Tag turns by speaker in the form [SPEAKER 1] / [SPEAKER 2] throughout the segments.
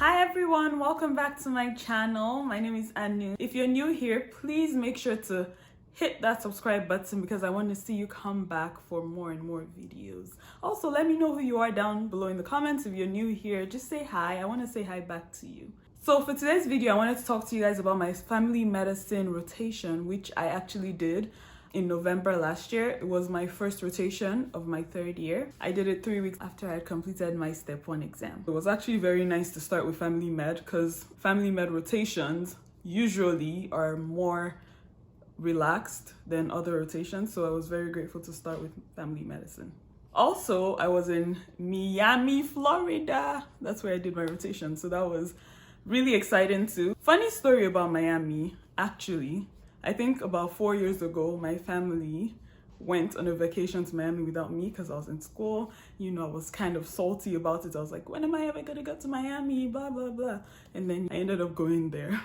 [SPEAKER 1] Hi everyone, welcome back to my channel. My name is Anu. If you're new here, please make sure to hit that subscribe button because I want to see you come back for more and more videos. Also, let me know who you are down below in the comments. If you're new here, just say hi. I want to say hi back to you. So for today's video, I wanted to talk to you guys about my family medicine rotation, which I actually did in November last year. It was my first rotation of my third year. I did it 3 weeks after I had completed my step 1 exam. It was actually very nice to start with family med because family med rotations usually are more relaxed than other rotations. So I was very grateful to start with family medicine. Also, I was in Miami, Florida. That's where I did my rotation. So that was really exciting too. Funny story about Miami, actually. I think about 4 years ago, my family went on a vacation to Miami without me because I was in school. You know, I was kind of salty about it. I was like, when am I ever gonna go to Miami? Blah, blah, blah. And then I ended up going there.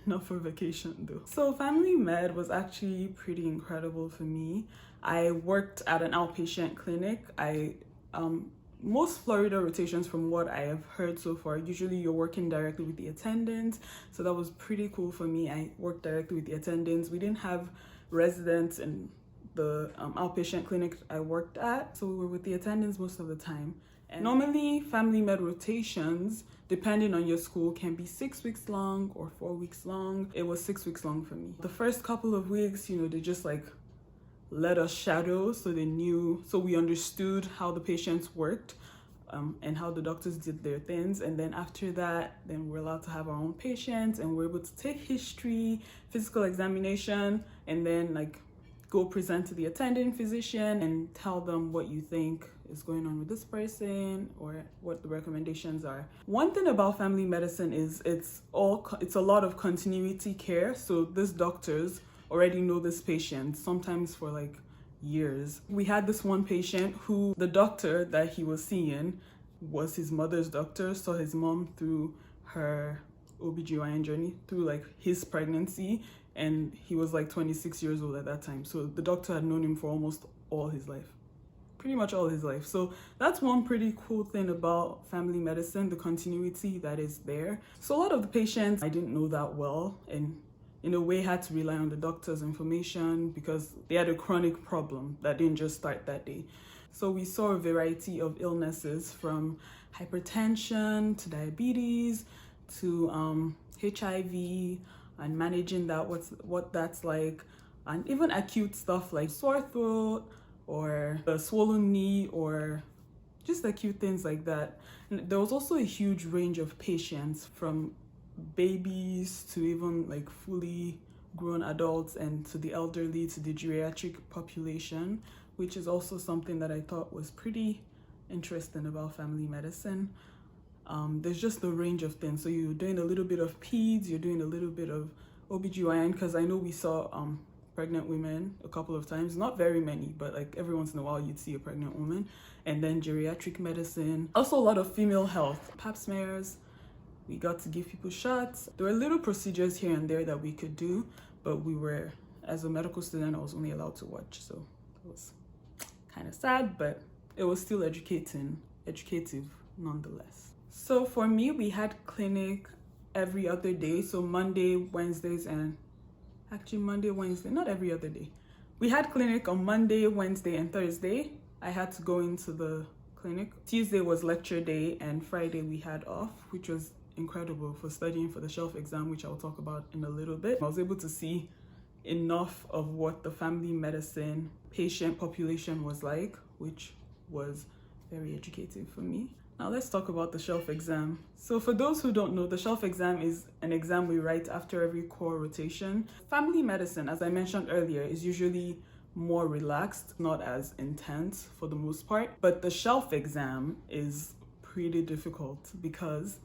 [SPEAKER 1] Not for vacation though. So family med was actually pretty incredible for me. I worked at an outpatient clinic. Most Florida rotations, from what I have heard so far, usually you're working directly with the attendants. So that was pretty cool for me. I worked directly with the attendants. We didn't have residents in the outpatient clinic I worked at. So we were with the attendants most of the time. And normally family med rotations, depending on your school, can be 6 weeks long or 4 weeks long. It was 6 weeks long for me. The first couple of weeks, you know, they just like let us shadow, so we understood how the patients worked and how the doctors did their things. And then after that, then we're allowed to have our own patients and we're able to take history, physical examination, and then like go present to the attending physician and tell them what you think is going on with this person or what the recommendations are. One thing about family medicine is it's a lot of continuity care. So these doctors already know this patient, sometimes for like years. We had this one patient who the doctor that he was seeing was his mother's doctor, saw his mom through her OBGYN journey, through like his pregnancy, and he was like 26 years old at that time. So the doctor had known him for almost all his life, pretty much all his life. So that's one pretty cool thing about family medicine, the continuity that is there. So a lot of the patients I didn't know that well, and in a way had to rely on the doctor's information because they had a chronic problem that didn't just start that day. So we saw a variety of illnesses, from hypertension to diabetes to HIV, and managing that, what that's like, and even acute stuff like sore throat or a swollen knee or just acute things like that. And there was also a huge range of patients, from babies to even like fully grown adults, and to the elderly, to the geriatric population, which is also something that I thought was pretty interesting about family medicine. There's just a range of things. So you're doing a little bit of peds, you're doing a little bit of OBGYN, because I know we saw pregnant women a couple of times, not very many, but like every once in a while you'd see a pregnant woman. And then geriatric medicine, also a lot of female health, pap smears. We got to give people shots. There were little procedures here and there that we could do, but as a medical student, I was only allowed to watch. So it was kind of sad, but it was still educative nonetheless. So for me, we had clinic every other day. So Monday, Wednesdays, and actually Monday, Wednesday, not every other day. We had clinic on Monday, Wednesday, and Thursday. I had to go into the clinic. Tuesday was lecture day, and Friday we had off, which was incredible for studying for the shelf exam, which I'll talk about in a little bit. I was able to see enough of what the family medicine patient population was like, which was very educative for me. Now let's talk about the shelf exam. So for those who don't know, the shelf exam is an exam we write after every core rotation. Family medicine, as I mentioned earlier, is usually more relaxed, not as intense for the most part, but the shelf exam is pretty difficult because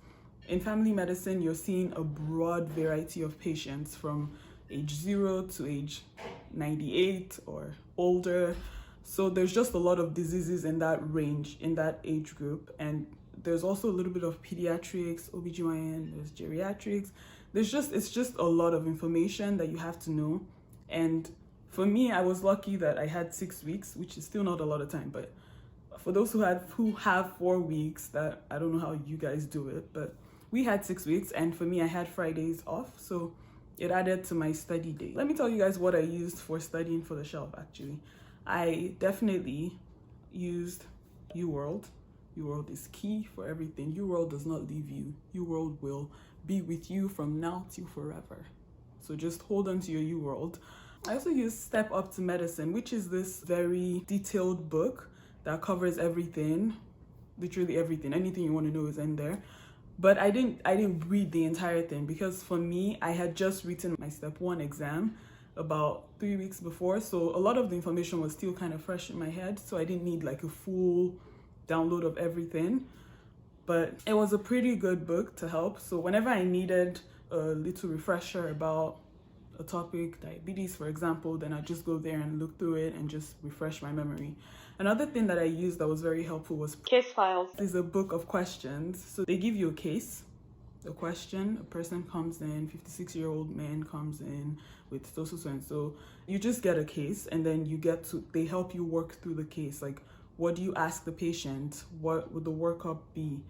[SPEAKER 1] in family medicine, you're seeing a broad variety of patients from age 0 to age 98 or older. So there's just a lot of diseases in that range, in that age group. And there's also a little bit of pediatrics, OBGYN, there's geriatrics. It's just a lot of information that you have to know. And for me, I was lucky that I had 6 weeks, which is still not a lot of time, but For those who have 4 weeks, that I don't know how you guys do it, but we had 6 weeks, and for me I had Fridays off, so it added to my study day. Let me tell you guys what I used for studying for the shelf. Actually, I definitely used Uworld. Uworld is key for everything. Uworld does not leave you. Uworld will be with you from now till forever. So just hold on to your Uworld. I also use Step Up to Medicine, which is this very detailed book that covers everything, literally everything. Anything you want to know is in there. But I didn't read the entire thing because for me, I had just written my Step 1 exam about 3 weeks before. So a lot of the information was still kind of fresh in my head. So I didn't need like a full download of everything. But it was a pretty good book to help. So whenever I needed a little refresher about a topic, diabetes for example, then I just go there and look through it and just refresh my memory. Another thing that I used that was very helpful was Case Files. It's a book of questions. So they give you a case, a question, a person comes in, 56-year-old man comes in with so and so. You just get a case, and then they help you work through the case. Like, what do you ask the patient? What would the workup be?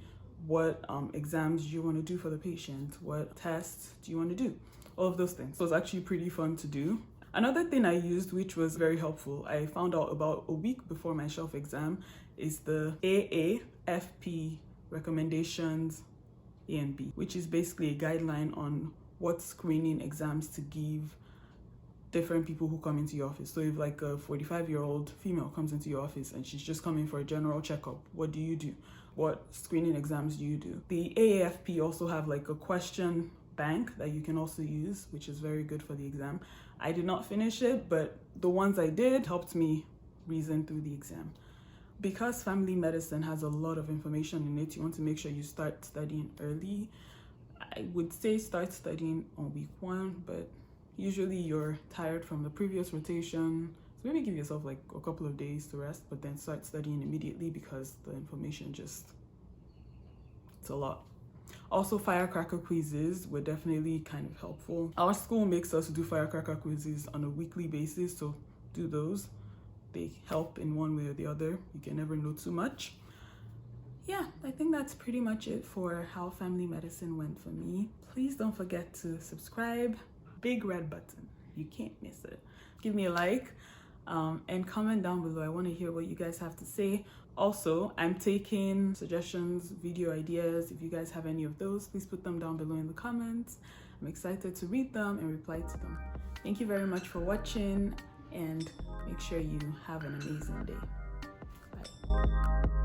[SPEAKER 1] What exams do you want to do for the patient? What tests do you want to do? All of those things. So it's actually pretty fun to do. Another thing I used, which was very helpful, I found out about a week before my shelf exam, is the AAFP recommendations A and B, which is basically a guideline on what screening exams to give different people who come into your office. So if like a 45-year-old female comes into your office and she's just coming for a general checkup, what do you do? What screening exams do you do? The AAFP also have like a question bank that you can also use, which is very good for the exam. I did not finish it, but the ones I did helped me reason through the exam. Because family medicine has a lot of information in it, you want to make sure you start studying early. I would say start studying on week 1, but usually you're tired from the previous rotation, so maybe give yourself like a couple of days to rest, but then start studying immediately because the information it's a lot. Also, firecracker quizzes were definitely kind of helpful. Our school makes us do firecracker quizzes on a weekly basis, so do those. They help in one way or the other. You can never know too much. Yeah, I think that's pretty much it for how family medicine went for me. Please don't forget to subscribe. Big red button. You can't miss it. Give me a like and comment down below. I want to hear what you guys have to say. Also, I'm taking suggestions, video ideas. If you guys have any of those, please put them down below in the comments. I'm excited to read them and reply to them. Thank you very much for watching, and make sure you have an amazing day. Bye.